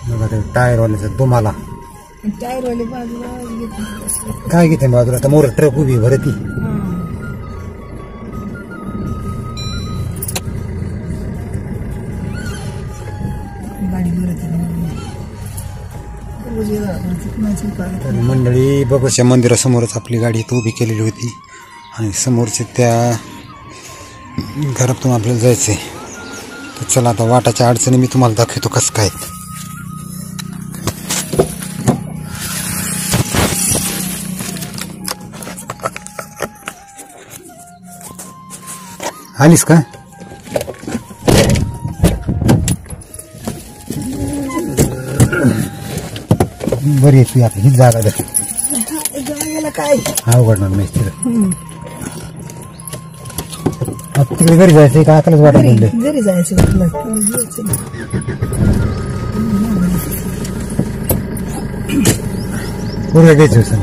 बघा ते टायरवाल्याचं तुम्हाला टायरवाले बाजूला काय घेते बाजूला आता मोर ट्रक उभी भरती गाडी मंडळी बघूच्या मंदिरासमोरच आपली गाडी इथं उभी केलेली होती आणि समोरच्या त्या घरातून आपल्याला जायचंय. तर चला आता वाटाच्या अडचणी मी तुम्हाला दाखवतो कसं काय. आलीस का बरी येते आपली हीच जागा जायला काय अवघडणार नाही तिला. तिकडे घरी जायचं का आताच वाटत म्हणले घरी जायचं पूर्व घ्यायचं सर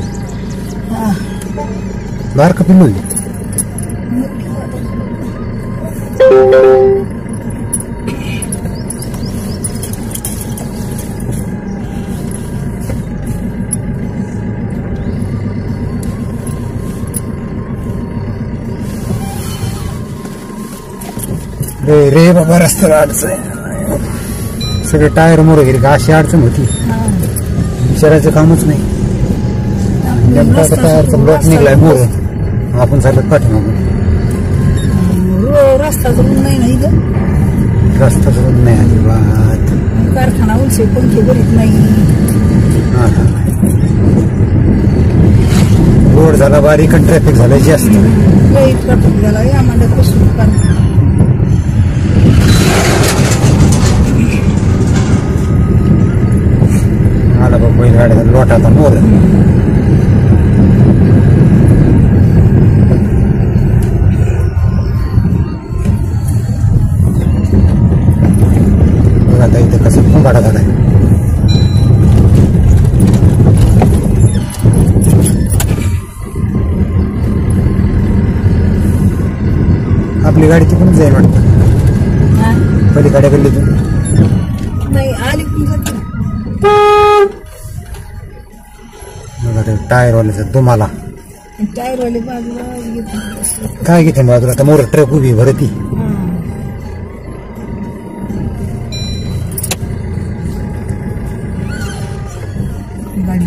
बाहेर का पिल्लू रे बाबा रस्त्याला अडचण सगळे टायर मोर गेले का अशी अडचण होती विचारायचं कामच नाही. टायरचा ब्लॉक निघलाय मोर आपण चालत पाठीमागून रस्ता जमून नाही ना इथं रस्ता जमून नाही अजिबात कारखाना उलसे पंखे भरीत नाही. रोड झाला बारीक आणि ट्रॅफिक झालं जास्त ट्रॅफिक झाला आम्हाला कसं आला बघ बैलगाड्या लोटाचा मोर बघा आता इथं कसं फुंगाडा झालाय. आपली गाडी तिकडून जाईल वाटतं पलीकडे गल्लीतून नाही आली बघा ते टायरवाल्याचं तुम्हाला टायरवाले बाजूला काय घेते बाजूला आता मोर ट्रक उभी भरती गाडी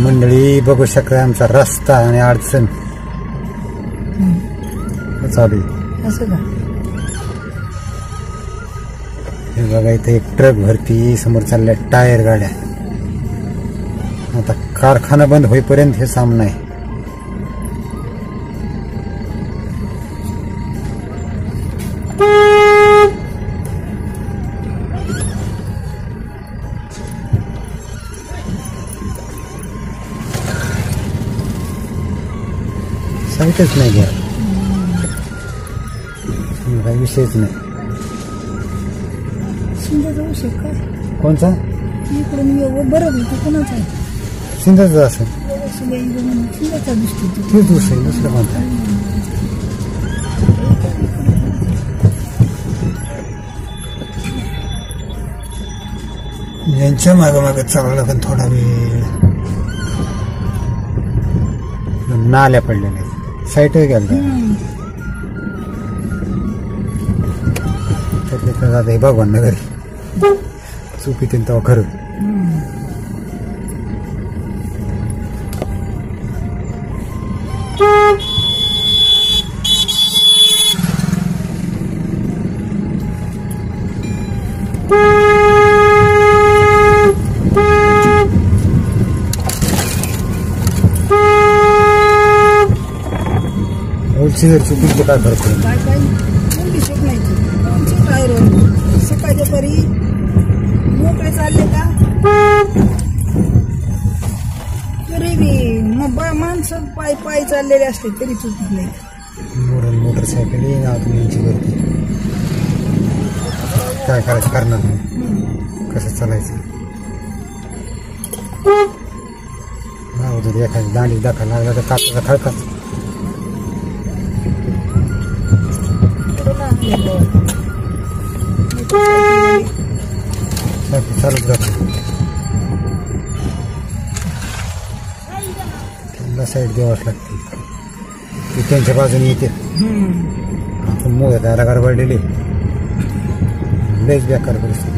मंडळी बघू शकता आमचा रस्ता आणि अडचण चालू असं का. हे बघा इथे एक ट्रक भरती समोर चालल्या टायर गाड्या. आता कारखाना बंद होईपर्यंत हे सामना आहे. साईटच नाही घ्या काही विषयच नाही. कोणचा इकडून बरं कोणाचा आहे सिंधाचा असेल शिंदेचा दिसतो तेच दुसरं दुसरं कोणता आहे. यांच्या मागं चालला पण थोडा वेळ नाल्या पडलेल्या साईट गेला त्यातले भगवान नगर चुकी तेव्हा खरं जर चुकीचं काय फरक पडेल काय काय दिसत नाही टायर सकाळच्या परी मोकळे चालले का तरी बी माणसं पाय पाय चाललेले असते तरी चुकत नाही. मोटरसायकल येईन तुम्ही यांची गर्दी काय करायचं करणार नाही कसं चालायचं. एखादी दांडी दाखवायला लागला तर कापचा खळकाच साईड द्यावाच लागते. ते त्यांच्या बाजूने येते. आपण मोह दारा गडबडलेले लयच बेकार परिस्थिती.